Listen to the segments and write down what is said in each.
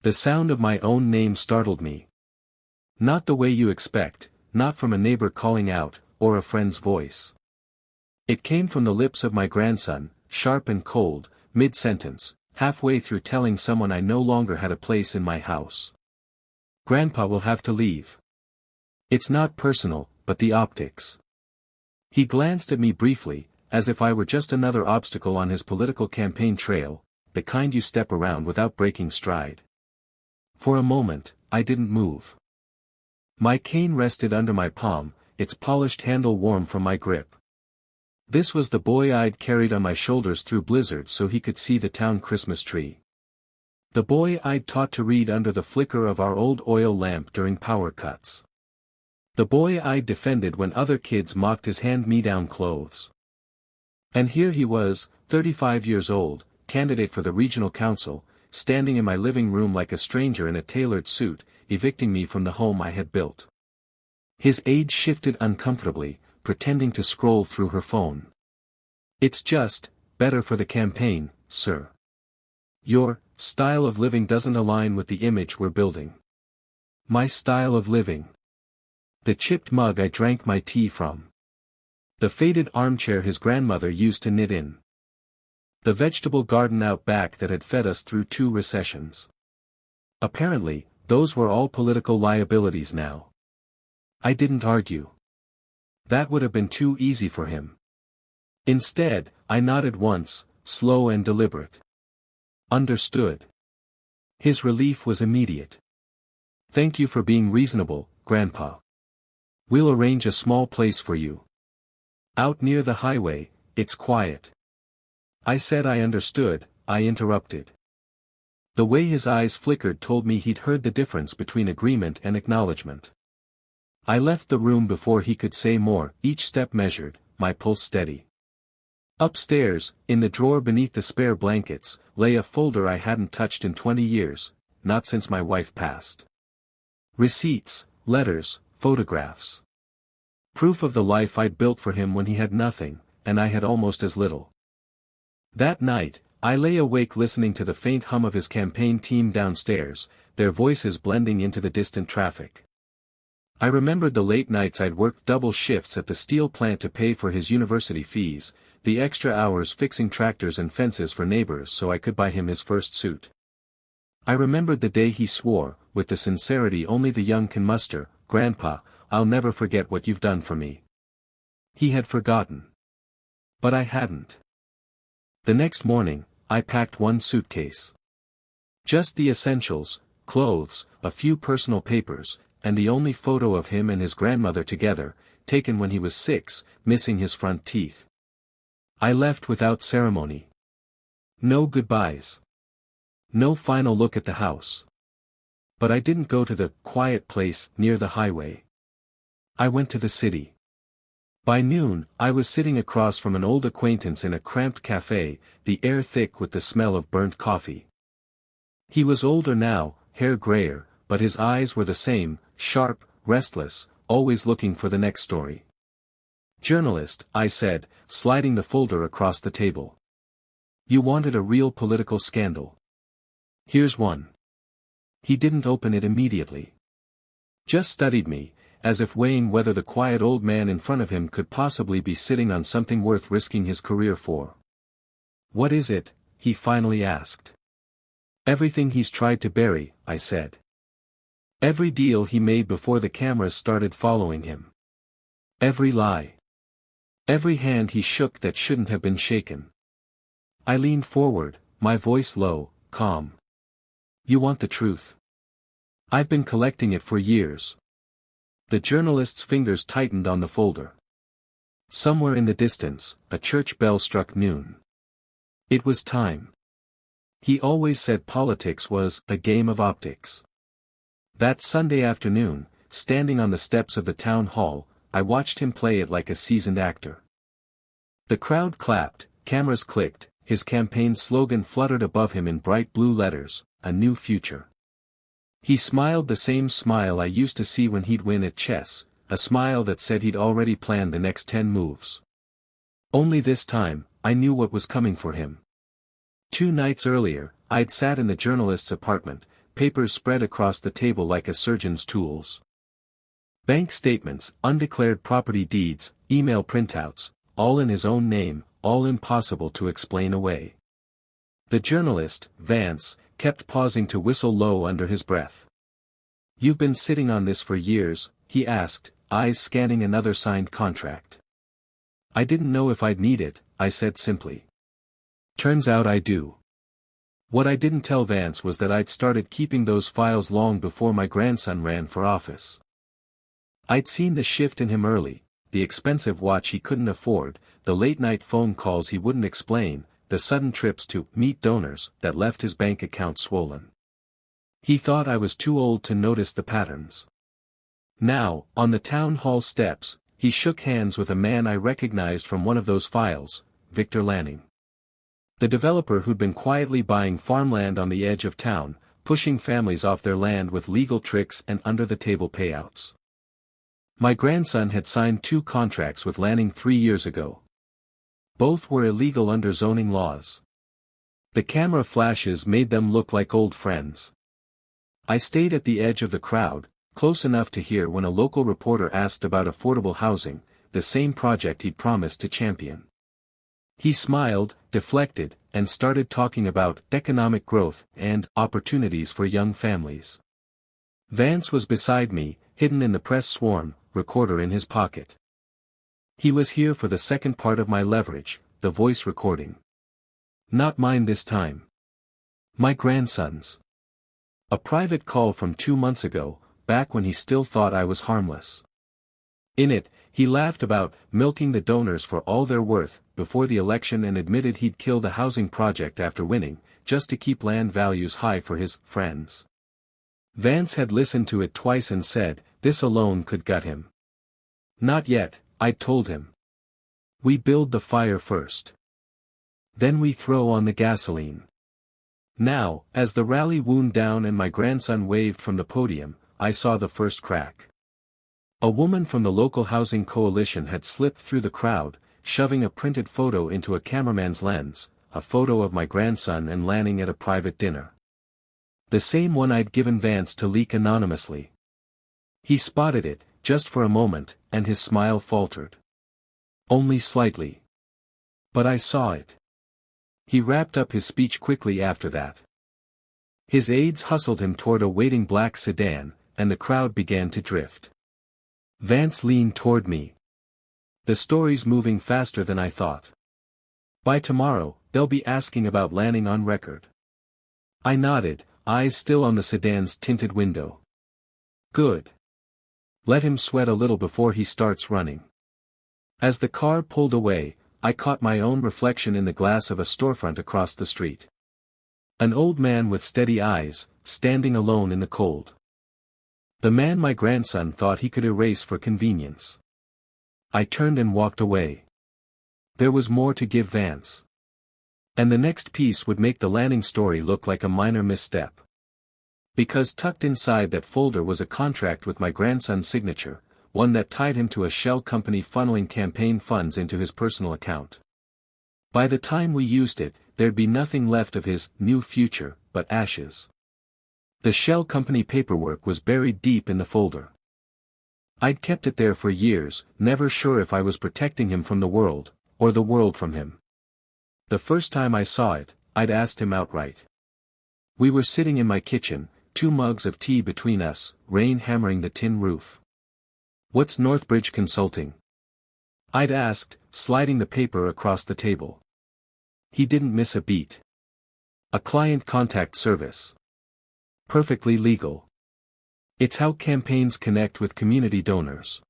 The sound of my own name startled me. Not the way you expect, not from a neighbor calling out, or a friend's voice. It came from the lips of my grandson, sharp and cold, mid-sentence, halfway through telling someone I no longer had a place in my house. Grandpa will have to leave. It's not personal, but the optics. He glanced at me briefly, as if I were just another obstacle on his political campaign trail, the kind you step around without breaking stride. For a moment, I didn't move. My cane rested under my palm, its polished handle warm from my grip. This was the boy I'd carried on my shoulders through blizzards so he could see the town Christmas tree. The boy I'd taught to read under the flicker of our old oil lamp during power cuts. The boy I'd defended when other kids mocked his hand-me-down clothes. And here he was, 35 years old, candidate for the regional council, standing in my living room like a stranger in a tailored suit, evicting me from the home I had built. His age shifted uncomfortably, pretending to scroll through her phone. It's just, better for the campaign, sir. Your style of living doesn't align with the image we're building. My style of living. The chipped mug I drank my tea from. The faded armchair his grandmother used to knit in. The vegetable garden out back that had fed us through 2 recessions. Apparently, those were all political liabilities now. I didn't argue. That would have been too easy for him. Instead, I nodded once, slow and deliberate. Understood. His relief was immediate. Thank you for being reasonable, Grandpa. We'll arrange a small place for you. Out near the highway, it's quiet. I said I understood, I interrupted. The way his eyes flickered told me he'd heard the difference between agreement and acknowledgement. I left the room before he could say more, each step measured, my pulse steady. Upstairs, in the drawer beneath the spare blankets, lay a folder I hadn't touched in 20 years, not since my wife passed. Receipts, letters, photographs. Proof of the life I'd built for him when he had nothing, and I had almost as little. That night, I lay awake listening to the faint hum of his campaign team downstairs, their voices blending into the distant traffic. I remembered the late nights I'd worked double shifts at the steel plant to pay for his university fees, the extra hours fixing tractors and fences for neighbors so I could buy him his first suit. I remembered the day he swore, with the sincerity only the young can muster, "Grandpa, I'll never forget what you've done for me." He had forgotten. But I hadn't. The next morning, I packed 1 suitcase. Just the essentials, clothes, a few personal papers, and the only photo of him and his grandmother together, taken when he was 6, missing his front teeth. I left without ceremony. No goodbyes. No final look at the house. But I didn't go to the quiet place near the highway. I went to the city. By noon, I was sitting across from an old acquaintance in a cramped cafe, the air thick with the smell of burnt coffee. He was older now, hair grayer, but his eyes were the same, sharp, restless, always looking for the next story. "Journalist," I said, sliding the folder across the table. "You wanted a real political scandal. Here's one." He didn't open it immediately. Just studied me, as if weighing whether the quiet old man in front of him could possibly be sitting on something worth risking his career for. "What is it?" he finally asked. "Everything he's tried to bury," I said. "Every deal he made before the cameras started following him. Every lie. Every hand he shook that shouldn't have been shaken." I leaned forward, my voice low, calm. "You want the truth? I've been collecting it for years." The journalist's fingers tightened on the folder. Somewhere in the distance, a church bell struck noon. It was time. He always said politics was a game of optics. That Sunday afternoon, standing on the steps of the town hall, I watched him play it like a seasoned actor. The crowd clapped, cameras clicked, his campaign slogan fluttered above him in bright blue letters, "A New Future." He smiled the same smile I used to see when he'd win at chess, a smile that said he'd already planned the next 10 moves. Only this time, I knew what was coming for him. 2 nights earlier, I'd sat in the journalist's apartment, papers spread across the table like a surgeon's tools. Bank statements, undeclared property deeds, email printouts, all in his own name, all impossible to explain away. The journalist, Vance, kept pausing to whistle low under his breath. "You've been sitting on this for years?" he asked, eyes scanning another signed contract. "I didn't know if I'd need it," I said simply. "Turns out I do." What I didn't tell Vance was that I'd started keeping those files long before my grandson ran for office. I'd seen the shift in him early, the expensive watch he couldn't afford, the late-night phone calls he wouldn't explain, the sudden trips to meet donors that left his bank account swollen. He thought I was too old to notice the patterns. Now, on the town hall steps, he shook hands with a man I recognized from one of those files, Victor Lanning. The developer who'd been quietly buying farmland on the edge of town, pushing families off their land with legal tricks and under-the-table payouts. My grandson had signed 2 contracts with Lanning 3 years ago. Both were illegal under zoning laws. The camera flashes made them look like old friends. I stayed at the edge of the crowd, close enough to hear when a local reporter asked about affordable housing, the same project he'd promised to champion. He smiled, deflected, and started talking about economic growth and opportunities for young families. Vance was beside me, hidden in the press swarm, recorder in his pocket. He was here for the second part of my leverage, the voice recording. Not mine this time. My grandson's. A private call from 2 months ago, back when he still thought I was harmless. In it, he laughed about milking the donors for all they're worth before the election and admitted he'd kill the housing project after winning, just to keep land values high for his friends. Vance had listened to it twice and said, this alone could gut him. Not yet, I'd told him. We build the fire first. Then we throw on the gasoline. Now, as the rally wound down and my grandson waved from the podium, I saw the first crack. A woman from the local housing coalition had slipped through the crowd, shoving a printed photo into a cameraman's lens, a photo of my grandson and Lanning at a private dinner. The same one I'd given Vance to leak anonymously. He spotted it, just for a moment, and his smile faltered. Only slightly. But I saw it. He wrapped up his speech quickly after that. His aides hustled him toward a waiting black sedan, and the crowd began to drift. Vance leaned toward me. The story's moving faster than I thought. By tomorrow, they'll be asking about Lanning on record. I nodded, eyes still on the sedan's tinted window. Good. Let him sweat a little before he starts running. As the car pulled away, I caught my own reflection in the glass of a storefront across the street. An old man with steady eyes, standing alone in the cold. The man my grandson thought he could erase for convenience. I turned and walked away. There was more to give Vance. And the next piece would make the Lanning story look like a minor misstep. Because tucked inside that folder was a contract with my grandson's signature, one that tied him to a shell company funneling campaign funds into his personal account. By the time we used it, there'd be nothing left of his new future but ashes. The shell company paperwork was buried deep in the folder. I'd kept it there for years, never sure if I was protecting him from the world, or the world from him. The first time I saw it, I'd asked him outright. We were sitting in my kitchen, 2 mugs of tea between us, rain hammering the tin roof. What's Northbridge Consulting? I'd asked, sliding the paper across the table. He didn't miss a beat. A client contact service. Perfectly legal. It's how campaigns connect with community donors.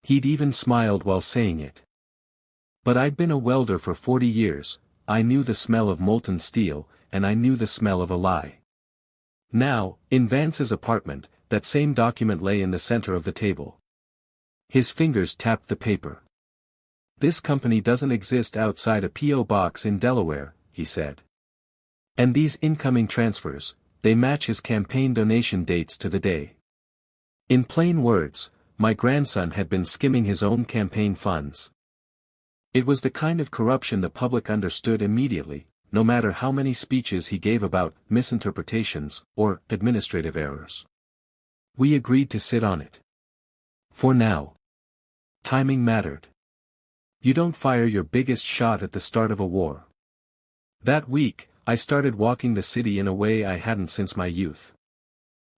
He'd even smiled while saying it. But I'd been a welder for 40 years, I knew the smell of molten steel, and I knew the smell of a lie. Now, in Vance's apartment, that same document lay in the center of the table. His fingers tapped the paper. This company doesn't exist outside a P.O. box in Delaware, he said. And these incoming transfers, they match his campaign donation dates to the day. In plain words, my grandson had been skimming his own campaign funds. It was the kind of corruption the public understood immediately, no matter how many speeches he gave about misinterpretations or administrative errors. We agreed to sit on it. For now. Timing mattered. You don't fire your biggest shot at the start of a war. That week, I started walking the city in a way I hadn't since my youth.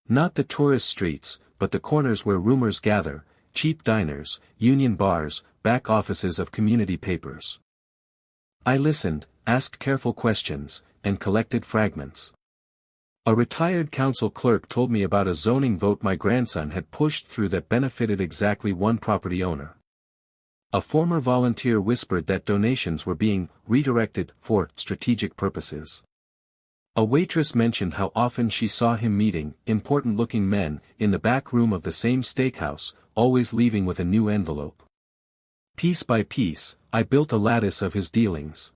Not the tourist streets, but the corners where rumors gather, cheap diners, union bars, back offices of community papers. I listened, asked careful questions, and collected fragments. A retired council clerk told me about a zoning vote my grandson had pushed through that benefited exactly one property owner. A former volunteer whispered that donations were being redirected for strategic purposes. A waitress mentioned how often she saw him meeting important-looking men in the back room of the same steakhouse, always leaving with a new envelope. Piece by piece, I built a lattice of his dealings.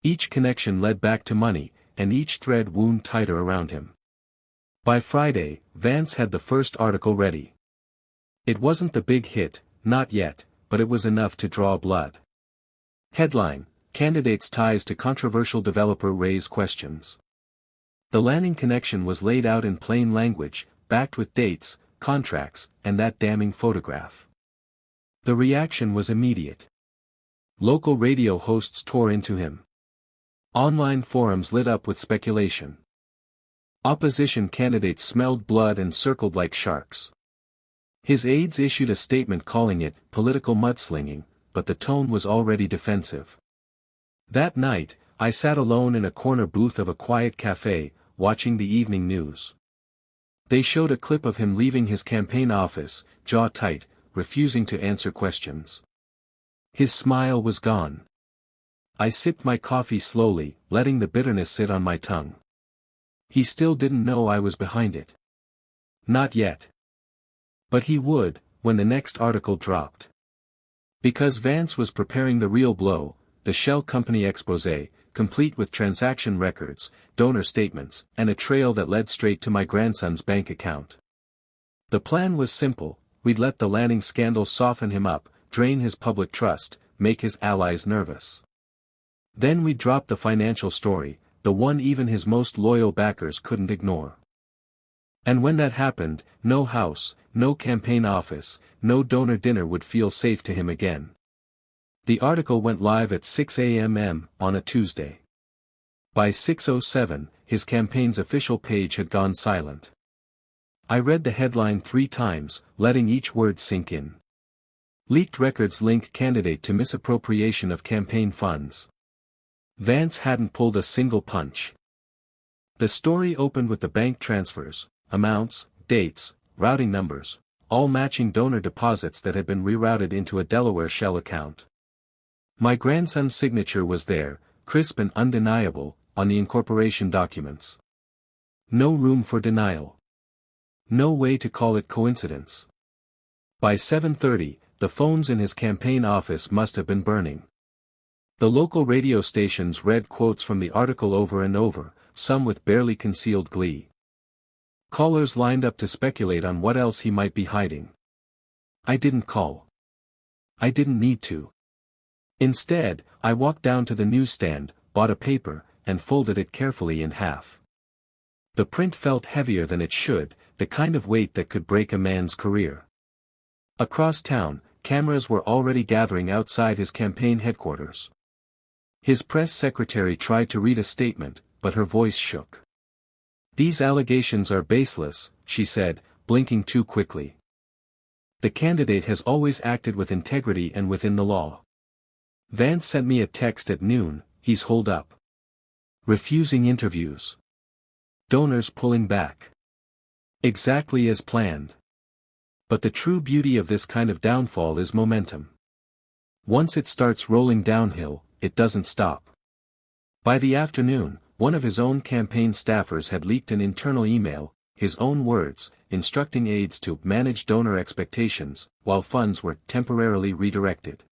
Each connection led back to money, and each thread wound tighter around him. By Friday, Vance had the first article ready. It wasn't the big hit, not yet, but it was enough to draw blood. Headline: Candidate's ties to controversial developer raise questions. The Lanning connection was laid out in plain language, backed with dates, contracts, and that damning photograph. The reaction was immediate. Local radio hosts tore into him. Online forums lit up with speculation. Opposition candidates smelled blood and circled like sharks. His aides issued a statement calling it political mudslinging, but the tone was already defensive. That night, I sat alone in a corner booth of a quiet cafe, watching the evening news. They showed a clip of him leaving his campaign office, jaw tight, refusing to answer questions. His smile was gone. I sipped my coffee slowly, letting the bitterness sit on my tongue. He still didn't know I was behind it. Not yet. But he would, when the next article dropped. Because Vance was preparing the real blow, the shell company exposé, complete with transaction records, donor statements, and a trail that led straight to my grandson's bank account. The plan was simple: we'd let the Lanning scandal soften him up, drain his public trust, make his allies nervous. Then we'd drop the financial story, the one even his most loyal backers couldn't ignore. And when that happened, no house, no campaign office, no donor dinner would feel safe to him again. The article went live at 6 a.m. on a Tuesday. By 6:07, his campaign's official page had gone silent. I read the headline 3 times, letting each word sink in. Leaked records link candidate to misappropriation of campaign funds. Vance hadn't pulled a single punch. The story opened with the bank transfers, amounts, dates, routing numbers, all matching donor deposits that had been rerouted into a Delaware shell account. My grandson's signature was there, crisp and undeniable, on the incorporation documents. No room for denial. No way to call it coincidence. By 7:30, the phones in his campaign office must have been burning. The local radio stations read quotes from the article over and over, some with barely concealed glee. Callers lined up to speculate on what else he might be hiding. I didn't call. I didn't need to. Instead, I walked down to the newsstand, bought a paper, and folded it carefully in half. The print felt heavier than it should, the kind of weight that could break a man's career. Across town, cameras were already gathering outside his campaign headquarters. His press secretary tried to read a statement, but her voice shook. "These allegations are baseless," she said, blinking too quickly. "The candidate has always acted with integrity and within the law." Vance sent me a text at noon: "He's holed up. Refusing interviews. Donors pulling back. Exactly as planned." But the true beauty of this kind of downfall is momentum. Once it starts rolling downhill, it doesn't stop. By the afternoon, one of his own campaign staffers had leaked an internal email, his own words, instructing aides to manage donor expectations, while funds were temporarily redirected.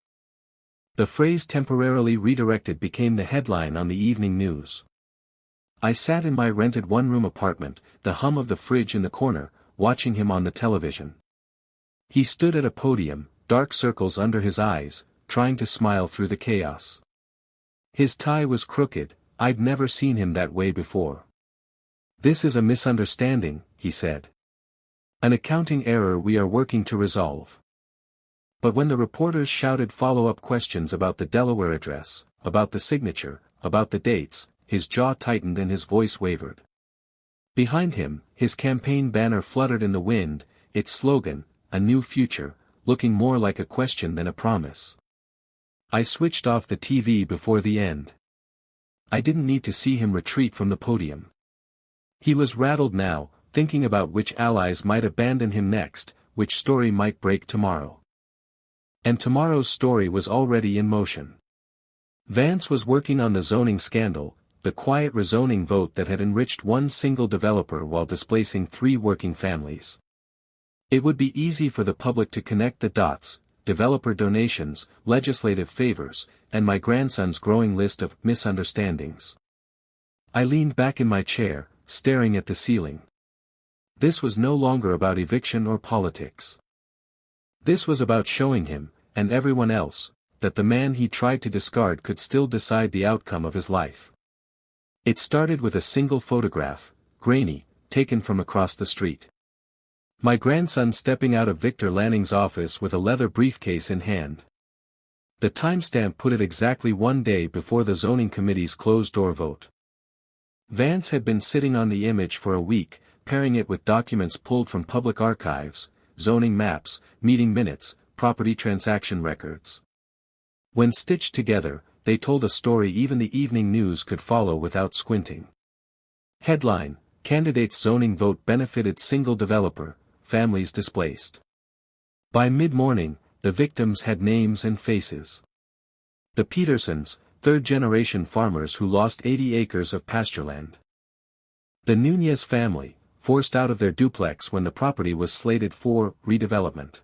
The phrase "temporarily redirected" became the headline on the evening news. I sat in my rented one-room apartment, the hum of the fridge in the corner, watching him on the television. He stood at a podium, dark circles under his eyes, trying to smile through the chaos. His tie was crooked, I'd never seen him that way before. "This is a misunderstanding," he said. "An accounting error we are working to resolve." But when the reporters shouted follow-up questions about the Delaware address, about the signature, about the dates, his jaw tightened and his voice wavered. Behind him, his campaign banner fluttered in the wind, its slogan, "A New Future," looking more like a question than a promise. I switched off the TV before the end. I didn't need to see him retreat from the podium. He was rattled now, thinking about which allies might abandon him next, which story might break tomorrow. And tomorrow's story was already in motion. Vance was working on the zoning scandal, the quiet rezoning vote that had enriched one single developer while displacing 3 working families. It would be easy for the public to connect the dots: developer donations, legislative favors, and my grandson's growing list of misunderstandings. I leaned back in my chair, staring at the ceiling. This was no longer about eviction or politics. This was about showing him, and everyone else, that the man he tried to discard could still decide the outcome of his life. It started with a single photograph, grainy, taken from across the street. My grandson stepping out of Victor Lanning's office with a leather briefcase in hand. The timestamp put it exactly 1 day before the zoning committee's closed-door vote. Vance had been sitting on the image for a week, pairing it with documents pulled from public archives, zoning maps, meeting minutes, property transaction records. When stitched together, they told a story even the evening news could follow without squinting. Headline: Candidate's zoning vote benefited single developer, families displaced. By mid-morning, the victims had names and faces. The Petersons, third-generation farmers who lost 80 acres of pastureland. The Nunez family, forced out of their duplex when the property was slated for redevelopment.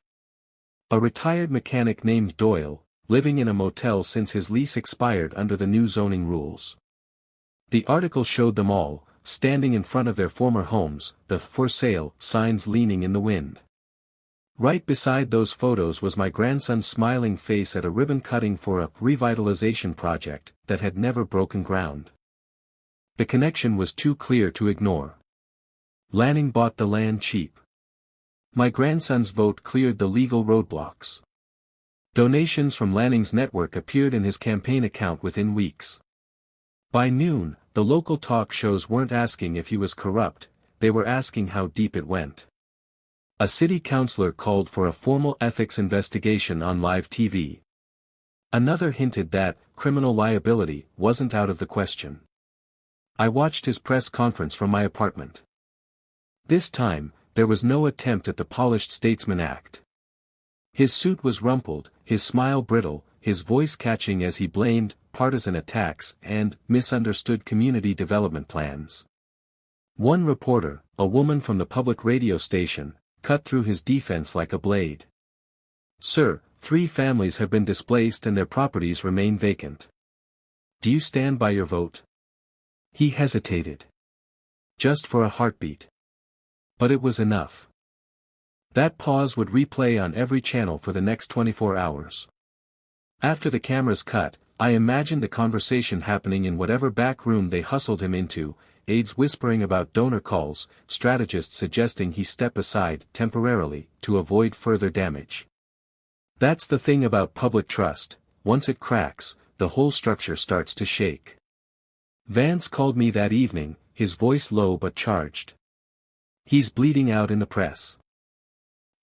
A retired mechanic named Doyle, living in a motel since his lease expired under the new zoning rules. The article showed them all, standing in front of their former homes, the "for sale" signs leaning in the wind. Right beside those photos was my grandson's smiling face at a ribbon cutting for a revitalization project that had never broken ground. The connection was too clear to ignore. Lanning bought the land cheap. My grandson's vote cleared the legal roadblocks. Donations from Lanning's network appeared in his campaign account within weeks. By noon, the local talk shows weren't asking if he was corrupt, they were asking how deep it went. A city councilor called for a formal ethics investigation on live TV. Another hinted that criminal liability wasn't out of the question. I watched his press conference from my apartment. This time, there was no attempt at the polished statesman act. His suit was rumpled, his smile brittle, his voice catching as he blamed partisan attacks and misunderstood community development plans. One reporter, a woman from the public radio station, cut through his defense like a blade. "Sir, 3 families have been displaced and their properties remain vacant. Do you stand by your vote?" He hesitated. Just for a heartbeat. But it was enough. That pause would replay on every channel for the next 24 hours. After the cameras cut, I imagined the conversation happening in whatever back room they hustled him into, aides whispering about donor calls, strategists suggesting he step aside temporarily to avoid further damage. That's the thing about public trust: once it cracks, the whole structure starts to shake. Vance called me that evening, his voice low but charged. "He's bleeding out in the press.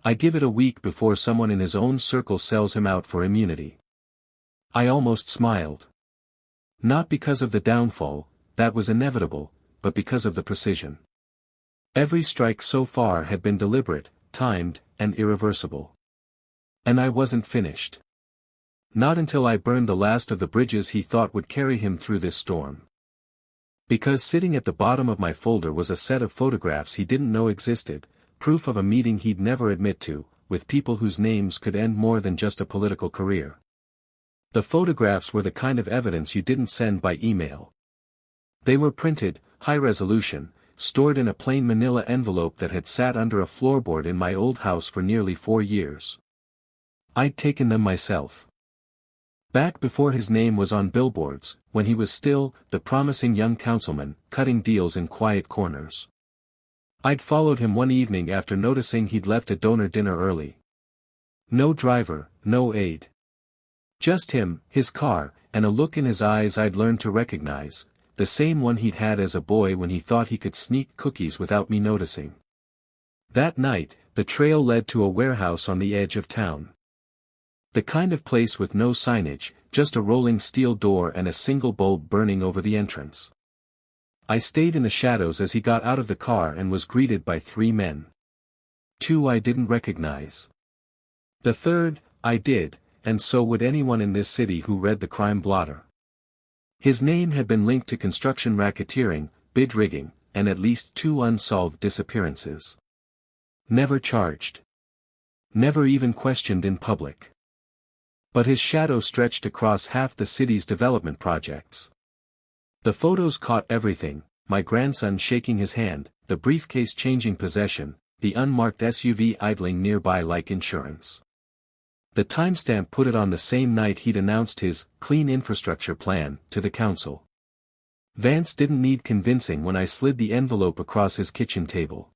I give it a week before someone in his own circle sells him out for immunity." I almost smiled. Not because of the downfall, that was inevitable, but because of the precision. Every strike so far had been deliberate, timed, and irreversible. And I wasn't finished. Not until I burned the last of the bridges he thought would carry him through this storm. Because sitting at the bottom of my folder was a set of photographs he didn't know existed, proof of a meeting he'd never admit to, with people whose names could end more than just a political career. The photographs were the kind of evidence you didn't send by email. They were printed, high resolution, stored in a plain manila envelope that had sat under a floorboard in my old house for nearly 4 years. I'd taken them myself. Back before his name was on billboards, when he was still the promising young councilman, cutting deals in quiet corners. I'd followed him one evening after noticing he'd left a donor dinner early. No driver, no aide. Just him, his car, and a look in his eyes I'd learned to recognize, the same one he'd had as a boy when he thought he could sneak cookies without me noticing. That night, the trail led to a warehouse on the edge of town. The kind of place with no signage, just a rolling steel door and a single bulb burning over the entrance. I stayed in the shadows as he got out of the car and was greeted by 3 men. 2 I didn't recognize. The third, I did, and so would anyone in this city who read the crime blotter. His name had been linked to construction racketeering, bid rigging, and at least 2 unsolved disappearances. Never charged. Never even questioned in public. But his shadow stretched across half the city's development projects. The photos caught everything: my grandson shaking his hand, the briefcase changing possession, the unmarked SUV idling nearby like insurance. The timestamp put it on the same night he'd announced his clean infrastructure plan to the council. Vance didn't need convincing when I slid the envelope across his kitchen table.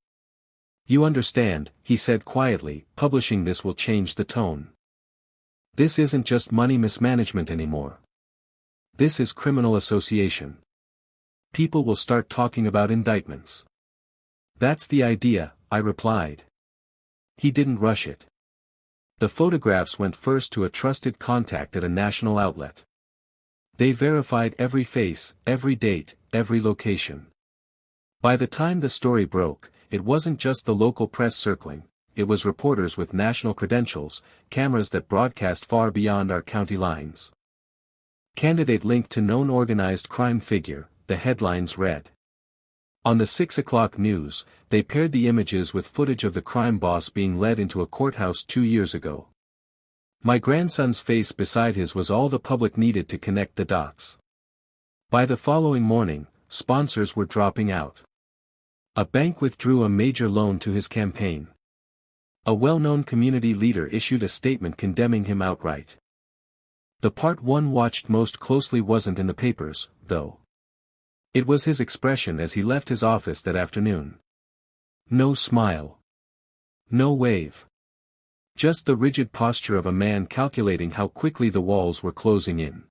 "You understand," he said quietly, "publishing this will change the tone. This isn't just money mismanagement anymore. This is criminal association. People will start talking about indictments." "That's the idea," I replied. He didn't rush it. The photographs went first to a trusted contact at a national outlet. They verified every face, every date, every location. By the time the story broke, it wasn't just the local press circling, it was reporters with national credentials, cameras that broadcast far beyond our county lines. "Candidate linked to known organized crime figure," the headlines read. On the 6 o'clock news, they paired the images with footage of the crime boss being led into a courthouse 2 years ago. My grandson's face beside his was all the public needed to connect the dots. By the following morning, sponsors were dropping out. A bank withdrew a major loan to his campaign. A well-known community leader issued a statement condemning him outright. The part one watched most closely wasn't in the papers, though. It was his expression as he left his office that afternoon. No smile. No wave. Just the rigid posture of a man calculating how quickly the walls were closing in.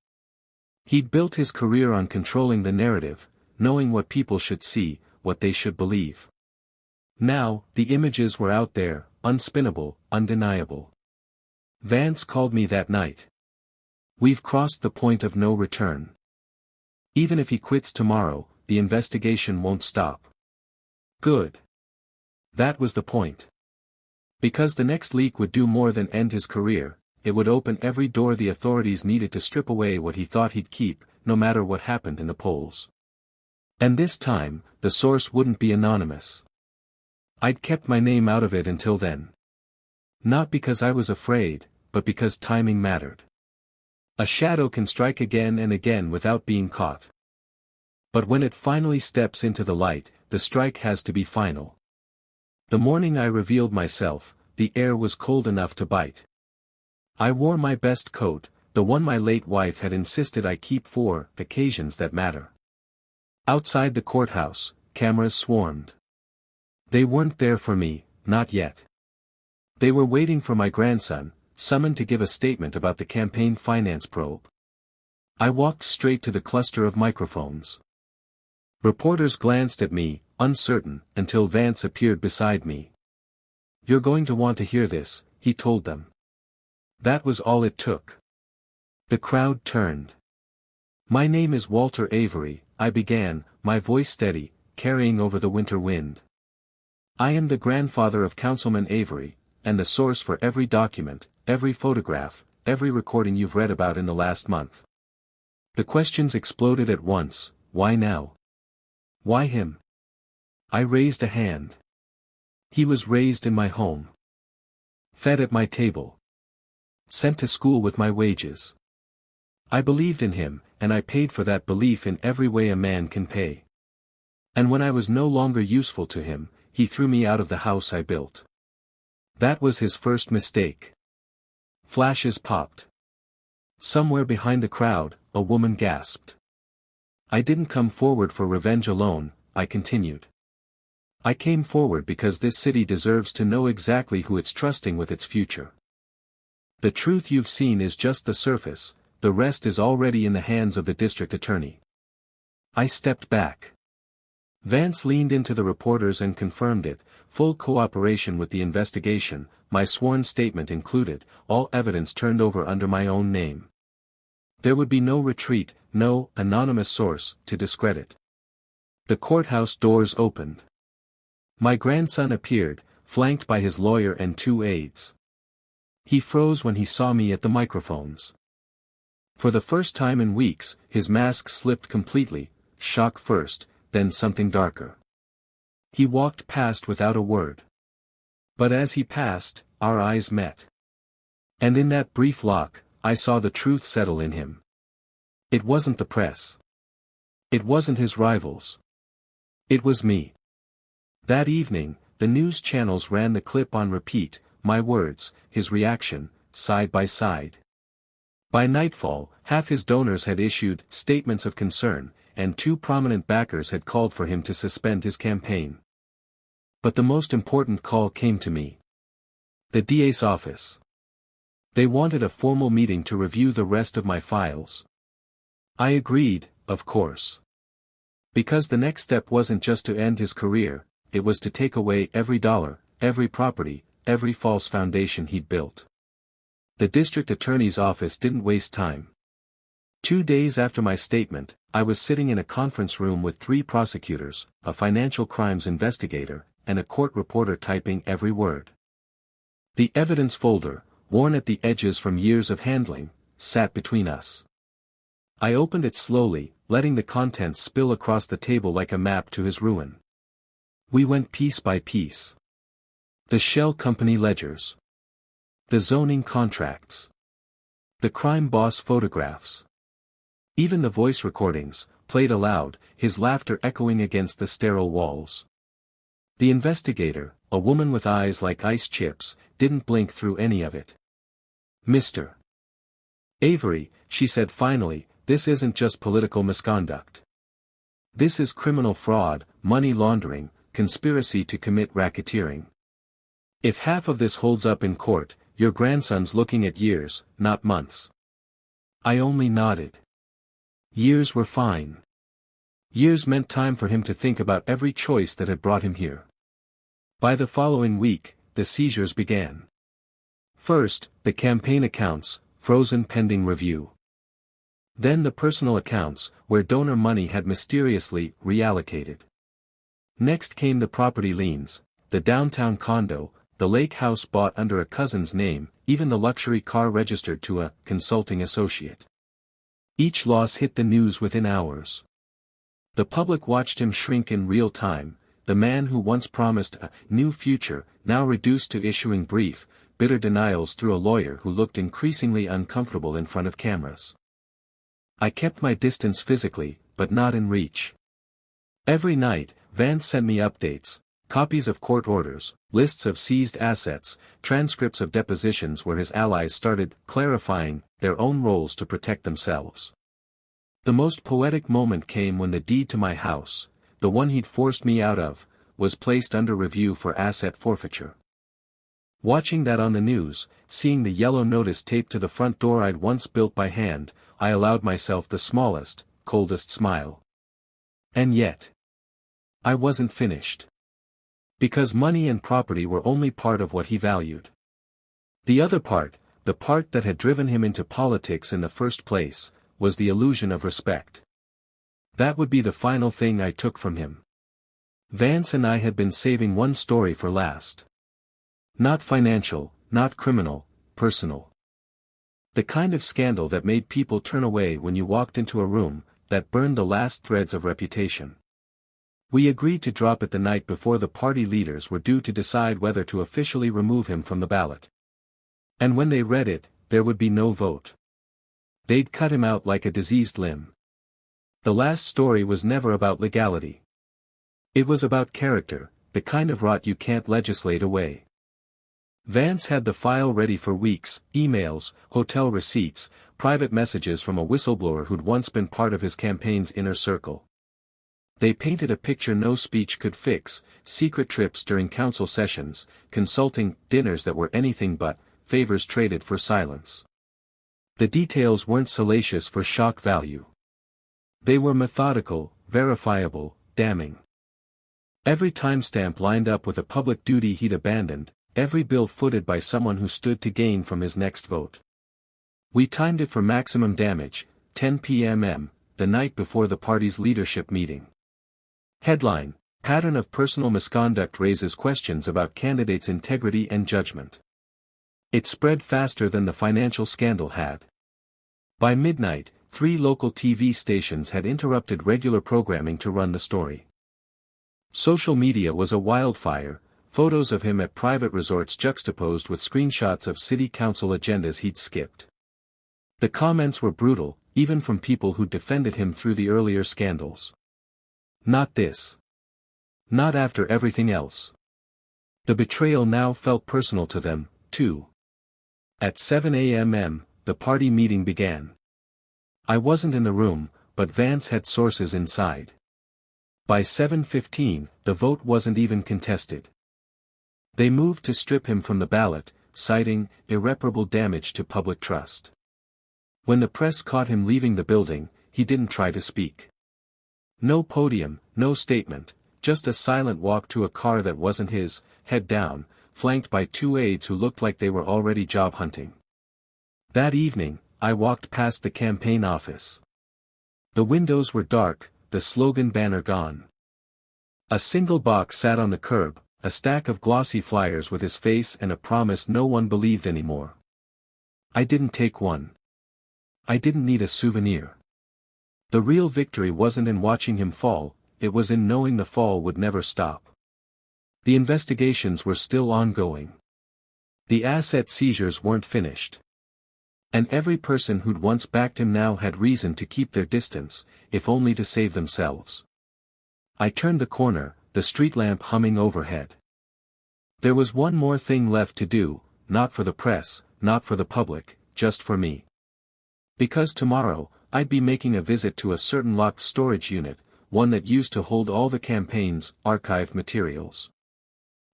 He'd built his career on controlling the narrative, knowing what people should see, what they should believe. Now, the images were out there, unspinnable, undeniable. Vance called me that night. "We've crossed the point of no return. Even if he quits tomorrow, the investigation won't stop." Good. That was the point. Because the next leak would do more than end his career, it would open every door the authorities needed to strip away what he thought he'd keep, no matter what happened in the polls. And this time, the source wouldn't be anonymous. I'd kept my name out of it until then. Not because I was afraid, but because timing mattered. A shadow can strike again and again without being caught. But when it finally steps into the light, the strike has to be final. The morning I revealed myself, the air was cold enough to bite. I wore my best coat, the one my late wife had insisted I keep for occasions that matter. Outside the courthouse, cameras swarmed. They weren't there for me, not yet. They were waiting for my grandson, summoned to give a statement about the campaign finance probe. I walked straight to the cluster of microphones. Reporters glanced at me, uncertain, until Vance appeared beside me. "You're going to want to hear this," he told them. That was all it took. The crowd turned. "My name is Walter Avery," I began, my voice steady, carrying over the winter wind. "I am the grandfather of Councilman Avery, and the source for every document, every photograph, every recording you've read about in the last month." The questions exploded at once. Why now? Why him? I raised a hand. He was raised in my home. Fed at my table. Sent to school with my wages. I believed in him, and I paid for that belief in every way a man can pay. And when I was no longer useful to him, he threw me out of the house I built. That was his first mistake. Flashes popped. Somewhere behind the crowd, a woman gasped. I didn't come forward for revenge alone, I continued. I came forward because this city deserves to know exactly who it's trusting with its future. The truth you've seen is just the surface, the rest is already in the hands of the district attorney. I stepped back. Vance leaned into the reporters and confirmed it, full cooperation with the investigation, my sworn statement included, all evidence turned over under my own name. There would be no retreat, no anonymous source to discredit. The courthouse doors opened. My grandson appeared, flanked by his lawyer and 2 aides. He froze when he saw me at the microphones. For the first time in weeks, his mask slipped completely, shock first, then something darker. He walked past without a word. But as he passed, our eyes met. And in that brief lock, I saw the truth settle in him. It wasn't the press. It wasn't his rivals. It was me. That evening, the news channels ran the clip on repeat, my words, his reaction, side by side. By nightfall, half his donors had issued statements of concern, and 2 prominent backers had called for him to suspend his campaign. But the most important call came to me. The DA's office. They wanted a formal meeting to review the rest of my files. I agreed, of course. Because the next step wasn't just to end his career, it was to take away every dollar, every property, every false foundation he'd built. The district attorney's office didn't waste time. 2 days after my statement, I was sitting in a conference room with 3 prosecutors, a financial crimes investigator, and a court reporter typing every word. The evidence folder, worn at the edges from years of handling, sat between us. I opened it slowly, letting the contents spill across the table like a map to his ruin. We went piece by piece. The shell company ledgers. The zoning contracts. The crime boss photographs. Even the voice recordings, played aloud, his laughter echoing against the sterile walls. The investigator, a woman with eyes like ice chips, didn't blink through any of it. Mr. Avery, she said finally, this isn't just political misconduct. This is criminal fraud, money laundering, conspiracy to commit racketeering. If half of this holds up in court, your grandson's looking at years, not months. I only nodded. Years were fine. Years meant time for him to think about every choice that had brought him here. By the following week, the seizures began. First, the campaign accounts, frozen pending review. Then the personal accounts, where donor money had mysteriously reallocated. Next came the property liens, the downtown condo, the lake house bought under a cousin's name, even the luxury car registered to a consulting associate. Each loss hit the news within hours. The public watched him shrink in real time, the man who once promised a new future, now reduced to issuing brief, bitter denials through a lawyer who looked increasingly uncomfortable in front of cameras. I kept my distance physically, but not in reach. Every night, Vance sent me updates, copies of court orders, lists of seized assets, transcripts of depositions where his allies started clarifying their own roles to protect themselves. The most poetic moment came when the deed to my house, the one he'd forced me out of, was placed under review for asset forfeiture. Watching that on the news, seeing the yellow notice taped to the front door I'd once built by hand, I allowed myself the smallest, coldest smile. And yet, I wasn't finished. Because money and property were only part of what he valued. The other part, the part that had driven him into politics in the first place, was the illusion of respect. That would be the final thing I took from him. Vance and I had been saving one story for last. Not financial, not criminal, personal. The kind of scandal that made people turn away when you walked into a room, that burned the last threads of reputation. We agreed to drop it the night before the party leaders were due to decide whether to officially remove him from the ballot. And when they read it, there would be no vote. They'd cut him out like a diseased limb. The last story was never about legality. It was about character, the kind of rot you can't legislate away. Vance had the file ready for weeks: emails, hotel receipts, private messages from a whistleblower who'd once been part of his campaign's inner circle. They painted a picture no speech could fix: secret trips during council sessions, consulting, dinners that were anything but, favors traded for silence. The details weren't salacious for shock value. They were methodical, verifiable, damning. Every timestamp lined up with a public duty he'd abandoned, every bill footed by someone who stood to gain from his next vote. We timed it for maximum damage, 10 p.m., the night before the party's leadership meeting. Headline: Pattern of personal misconduct raises questions about candidates' integrity and judgment. It spread faster than the financial scandal had. By midnight, 3 local TV stations had interrupted regular programming to run the story. Social media was a wildfire, photos of him at private resorts juxtaposed with screenshots of city council agendas he'd skipped. The comments were brutal, even from people who defended him through the earlier scandals. Not this. Not after everything else. The betrayal now felt personal to them, too. At 7 a.m., the party meeting began. I wasn't in the room, but Vance had sources inside. By 7:15, the vote wasn't even contested. They moved to strip him from the ballot, citing irreparable damage to public trust. When the press caught him leaving the building, he didn't try to speak. No podium, no statement, just a silent walk to a car that wasn't his, head down, flanked by 2 aides who looked like they were already job hunting. That evening, I walked past the campaign office. The windows were dark, the slogan banner gone. A single box sat on the curb, a stack of glossy flyers with his face and a promise no one believed anymore. I didn't take one. I didn't need a souvenir. The real victory wasn't in watching him fall, it was in knowing the fall would never stop. The investigations were still ongoing. The asset seizures weren't finished. And every person who'd once backed him now had reason to keep their distance, if only to save themselves. I turned the corner, the street lamp humming overhead. There was one more thing left to do, not for the press, not for the public, just for me. Because tomorrow, I'd be making a visit to a certain locked storage unit, one that used to hold all the campaign's archived materials.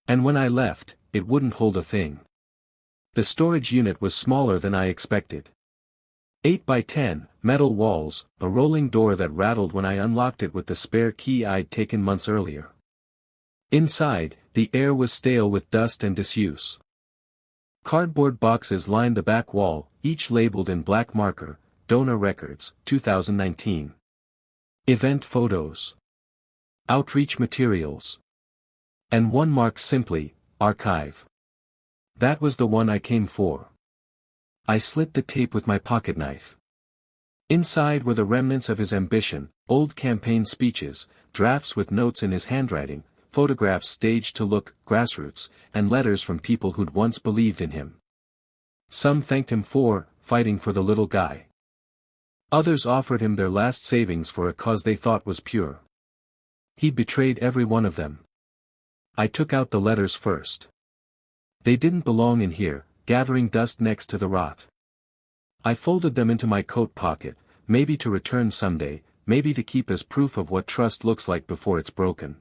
And when I left, it wouldn't hold a thing. The storage unit was smaller than I expected. 8 by 10, metal walls, a rolling door that rattled when I unlocked it with the spare key I'd taken months earlier. Inside, the air was stale with dust and disuse. Cardboard boxes lined the back wall, each labeled in black marker, Donor Records, 2019. Event photos. Outreach materials. And one marked simply, Archive. That was the one I came for. I slit the tape with my pocketknife. Inside were the remnants of his ambition, old campaign speeches, drafts with notes in his handwriting, photographs staged to look grassroots, and letters from people who'd once believed in him. Some thanked him for fighting for the little guy. Others offered him their last savings for a cause they thought was pure. He betrayed every one of them. I took out the letters first. They didn't belong in here, gathering dust next to the rot. I folded them into my coat pocket, maybe to return someday, maybe to keep as proof of what trust looks like before it's broken.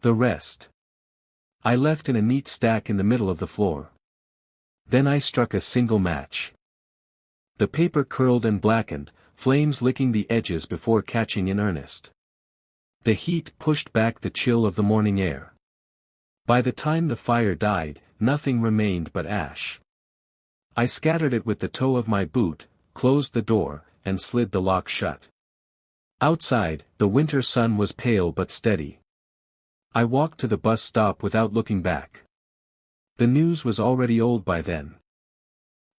The rest I left in a neat stack in the middle of the floor. Then I struck a single match. The paper curled and blackened, flames licking the edges before catching in earnest. The heat pushed back the chill of the morning air. By the time the fire died, nothing remained but ash. I scattered it with the toe of my boot, closed the door, and slid the lock shut. Outside, the winter sun was pale but steady. I walked to the bus stop without looking back. The news was already old by then.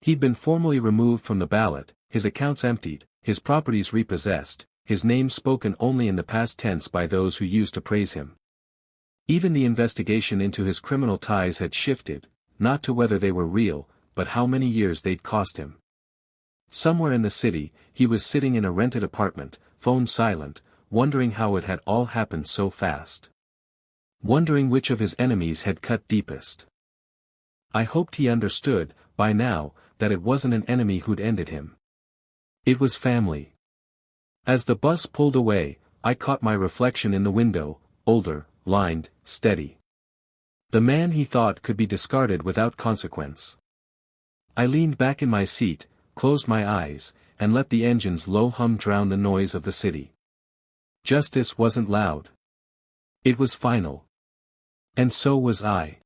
He'd been formally removed from the ballot, his accounts emptied, his properties repossessed, his name spoken only in the past tense by those who used to praise him. Even the investigation into his criminal ties had shifted, not to whether they were real, but how many years they'd cost him. Somewhere in the city, he was sitting in a rented apartment, phone silent, wondering how it had all happened so fast. Wondering which of his enemies had cut deepest. I hoped he understood, by now, that it wasn't an enemy who'd ended him. It was family. As the bus pulled away, I caught my reflection in the window, older, lined, steady. The man he thought could be discarded without consequence. I leaned back in my seat, closed my eyes, and let the engine's low hum drown the noise of the city. Justice wasn't loud. It was final. And so was I.